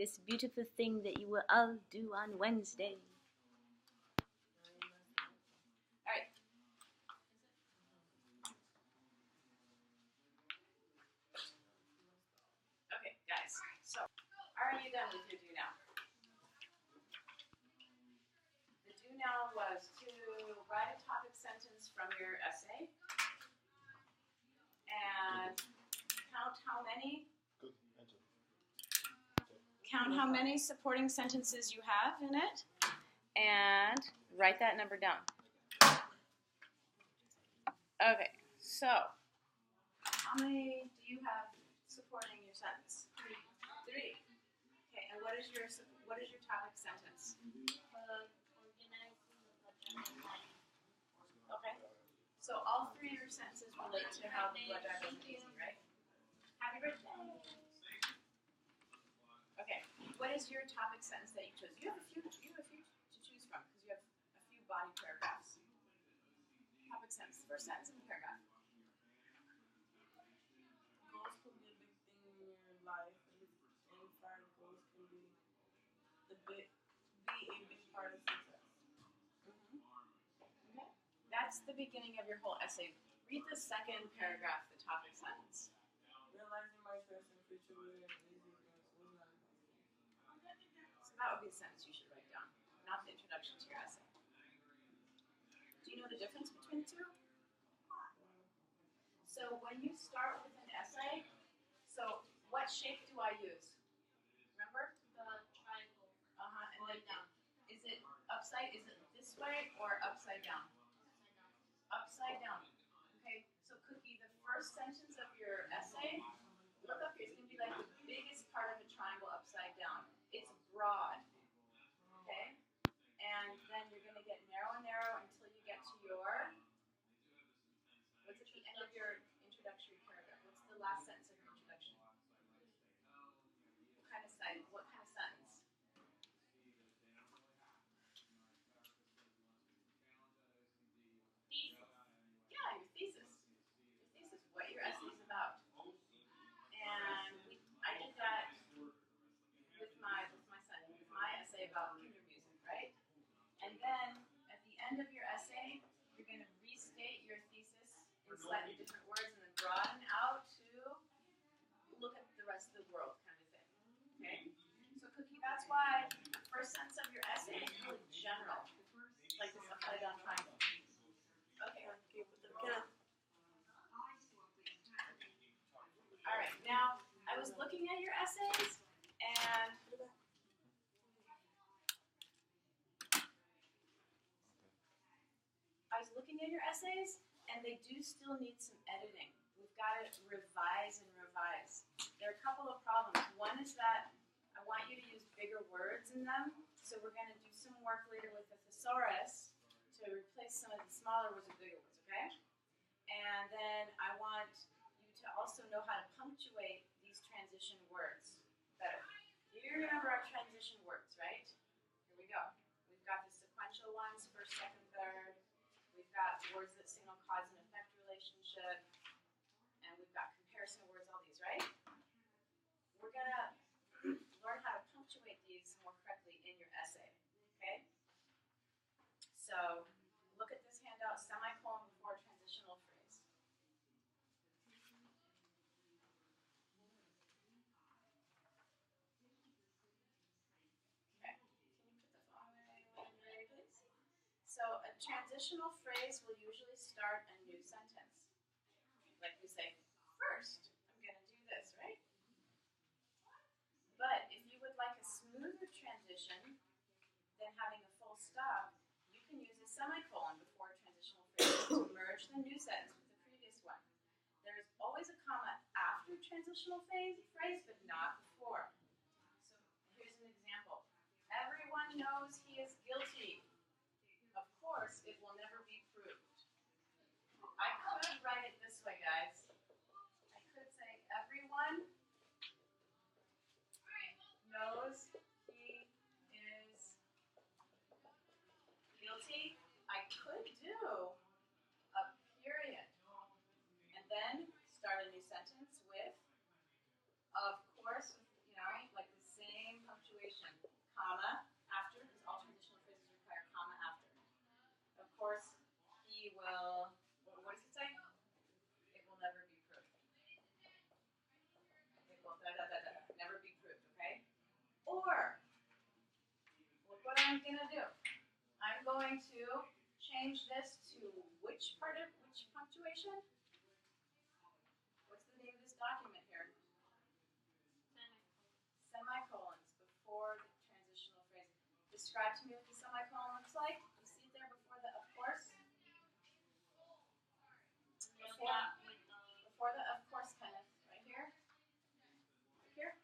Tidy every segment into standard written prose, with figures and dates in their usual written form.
this beautiful thing that you will all do on Wednesday. All right. Okay, guys. So, are you done with your do now? The do now was to write a topic sentence from your essay and count how many supporting sentences you have in it, and write that number down. Okay, so how many do you have supporting your sentence? Three. Okay, and what is your topic sentence? Okay. So all three of your sentences relate to how the blood drive is amazing, right? Happy birthday. Okay. What is your topic sentence that you chose? You have a few to choose from because you have a few body paragraphs. Topic sentence. First sentence in the paragraph. Goals can be a big thing in your life, and inside goals can be a big part of success. Okay. That's the beginning of your whole essay. Read the second paragraph, the topic sentence. Realizing my strengths and future within easy was not possible. So that would be the sentence you should write down, not the introduction to your essay. Do you know the difference between the two? So when you start with an essay, so what shape do I use? Remember? The triangle. And Going then down. is it this way or upside down? Upside down. Okay, so Cookie, the first sentence of your essay, look up here, it's going to be like the biggest part of a triangle upside down. It's broad. Okay? And then you're going to get narrow and narrow until you get to your, what's at the end of your introductory paragraph? What's the last sentence of your introduction? What kind of sentence? Thesis. Yeah, your thesis. Your thesis, what your essay is about. And I did that with my son, with my essay about kinder music, right? And then at the end of your essay, you're going to restate your thesis in slightly different words and then broaden out to look at the rest of the world kind of thing. Okay? So Cookie, that's why the first sentence of your essay is really general, like this upside down triangle. Okay. All right. Now I was looking at your essays and they do still need some editing. We've got to revise and revise. There are a couple of problems. One is that I want you to use bigger words in them, so we're going to do some work later with the thesaurus to replace some of the smaller words with bigger words, okay? And then I want you to also know how to punctuate these transition words better. You remember our transition words, right? Here we go. We've got the sequential ones, first, second, third. We've got words that signal cause and effect relationship. And we've got comparison words, all these, right? We're going to learn how to punctuate these more correctly in your essay, okay? So look at this handout, semicolon before transitional phrase. Okay, can you put the phone away, please? So a transitional phrase will usually start a new sentence. Like we say, first, I'm going to do this, right? But if you would like a smoother transition than having a full stop, you can use a semicolon before a transitional phrase to merge the new sentence with the previous one. There is always a comma after transitional phrase, but not before. So here's an example. Everyone knows he is guilty. Of course, it will never be proved. I could write it this way, guys. I could say everyone knows he is guilty. I could do a period and then start a new sentence with, of course, you know, like the same comma after, because all transitional phrases require comma after. Of course, he will, what does it say? It will never be proved. It will never be proved, okay? Or, look what I'm gonna do. I'm going to change this to which punctuation? What's the name of this document here? Semicolons before the transitional phrase. Describe to me what the semicolon looks like. You see it there before the of course? Before the of course, Kenneth, right here. Right here.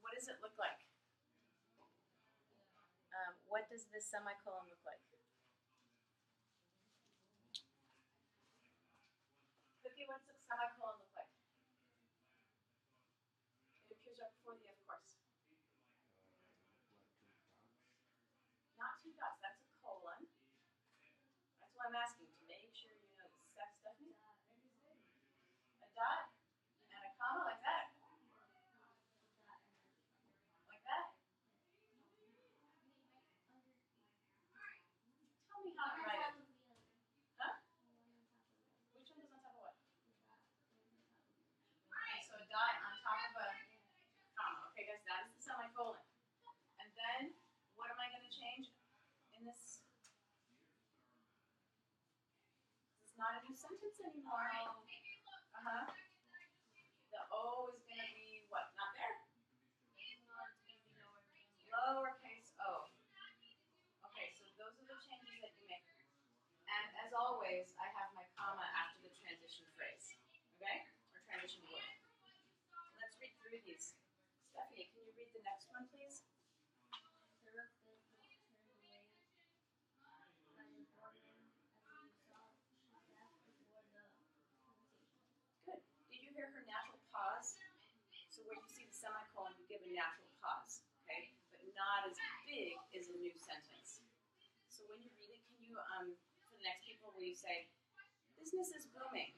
What does it look like? What does this semicolon look like? Cookie, what's the semicolon look like? It appears right before the of course. Not two dots, that's a colon. That's why I'm asking, to make sure you know the stuff, Stephanie. A dot and a comma like that. Like that. Tell me how to write it. Huh? Which one goes on top of what? Okay, so a dot on top of a comma. Okay, guys, that is the semicolon. And then, what am I going to change in this? This is not a new sentence anymore. Uh-huh. The O is going to be what? Not there? Lowercase o. Okay, so those are the changes that you make. And as always, I have my comma after the transition phrase. Okay? Or transition word. Let's read through these. Stephanie, can you read the next one, please? Good. Did you hear her natural pause? So where you see the semicolon, you give a natural pause, okay? But not as big as a new sentence. So when you read it, can you, for the next people, will you say, business is booming.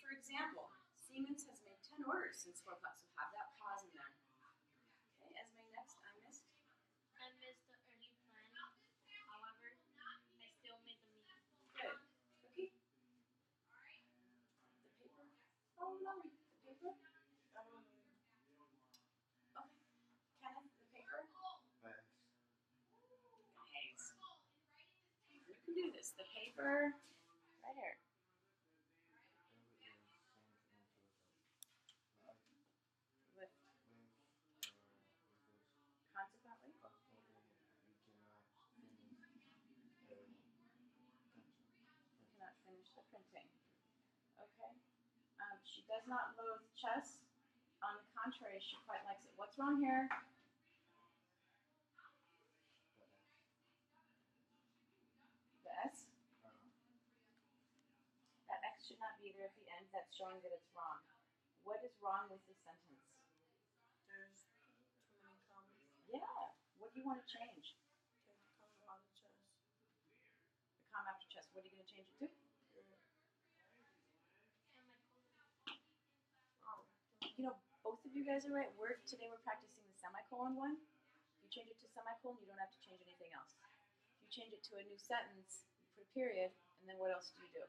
For example, Siemens has made 10 orders since 4 o'clock, so have that pause in there. Okay, Esme, next, I missed. I missed the early plan. However, I still made the meeting. Good. Cookie? The paper? Oh, no, the paper? I don't know. Okay. Kenneth, the paper? Pass. Nice. You can do this. The paper, right here. With consequently, cannot finish the printing. Okay. She does not loathe chess. On the contrary, she quite likes it. What's wrong here? The S? That X should not be there at the end. That's showing that it's wrong. What is wrong with this sentence? There's too many commas. Yeah. What do you want to change? Take the comma out of chess. The comma after chess. What are you going to change it to? Oh. You know, both of you guys are right. Today we're practicing the semicolon one. If you change it to semicolon, you don't have to change anything else. If you change it to a new sentence, you put a period, and then what else do you do?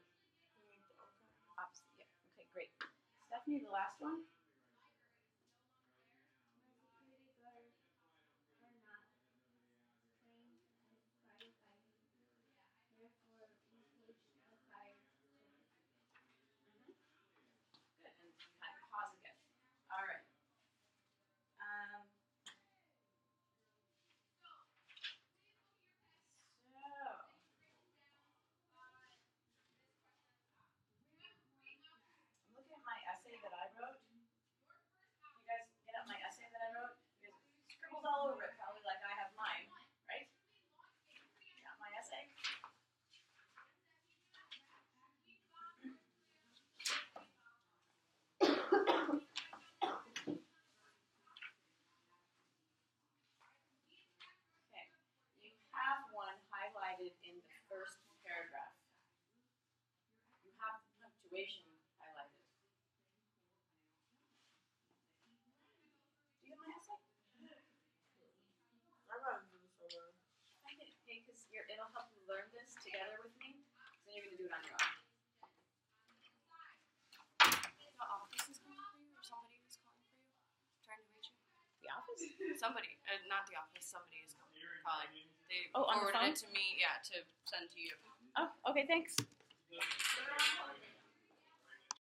Opposite. Yeah. Okay, great. Stephanie, the last one. Good. And you kind of pause again. All right. I'm looking at my essay that I wrote. You guys get up my essay that I wrote? You guys scribbled all over it, probably like I have mine, right? Got my essay? Okay. You have one highlighted in the first paragraph. You have the punctuation highlighted. Do you have my essay? it'll help you learn this together with me. So then you're gonna do it on your own. The office is calling for you, or somebody is calling for you, trying to reach you. The office? Somebody, not the office. Somebody is calling. They Oh, on the forwarded phone? it to me. Yeah, to send to you. Oh, okay, thanks. They're on hold.